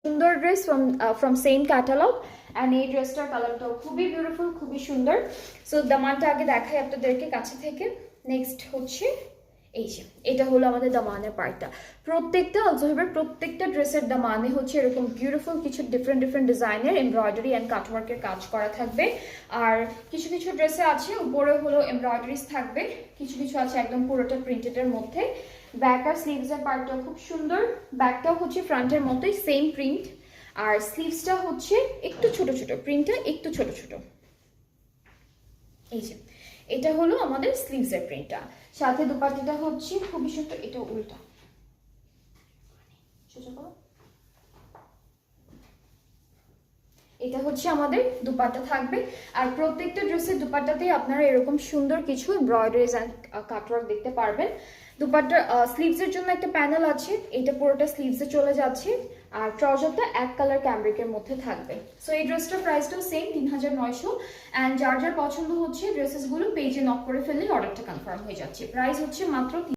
সুন্দর dress from same catalogue and এই ড্রেসটার কালারটাও খুবই বিউটিফুল, খুবই সুন্দর। সো দামানটা আগে দেখাই আপনাদেরকে কাছে থেকে। নেক্সট হচ্ছে এই যে এটা হলো আমাদের দামানের পার্টটা। প্রত্যেকটা আলজোহেবের প্রত্যেকটা ড্রেসের দামানে হচ্ছে এরকম বিউটিফুল কিছু ডিফারেন্ট ডিফারেন্ট ডিজাইনের এমব্রয়ডারি অ্যান্ড কাটওয়ার্কের কাজ করা থাকবে। আর কিছু কিছু ড্রেসে আছে উপরে হলো এমব্রয়ডারিজ থাকবে, কিছু কিছু আছে একদম পুরোটা প্রিন্টেডের মধ্যে। ব্যাক আর স্লিভসের পার্টটাও খুব সুন্দর। ব্যাকটাও হচ্ছে ফ্রন্টের মতোই সেম প্রিন্ট, আর স্লিভসটা হচ্ছে একটু ছোট ছোট, প্রিন্টটা একটু ছোট ছোট। এই যে এটা হলো আমাদের স্লিভসের প্রিন্টটা। সাথে দুপাট্টাটা হচ্ছে খুবই সুন্দর, এটা উল্টা সোজা করো। এটা হচ্ছে আমাদের দুপাট্টা থাকবে। আর প্রত্যেকটা ড্রেসের দুপাট্টাতেই আপনারা এরকম সুন্দর কিছু এমব্রয়ডারিজ অ্যান্ড কাটওয়ার্ক দেখতে পারবেন। দুপাট্টার স্লিভসের জন্য একটা প্যানেল আছে, এটা পুরোটা স্লিভসে চলে যাচ্ছে। আর ট্রাউজারটা এক কালার ক্যামব্রিকের মধ্যে থাকবে। সো এই ড্রেসটার প্রাইসটাও সেম 3900। অ্যান্ড যার যার পছন্দ হচ্ছে ড্রেসেসগুলো পেজে নক করে ফেললে অর্ডারটা কনফার্ম হয়ে যাচ্ছে। প্রাইস হচ্ছে মাত্র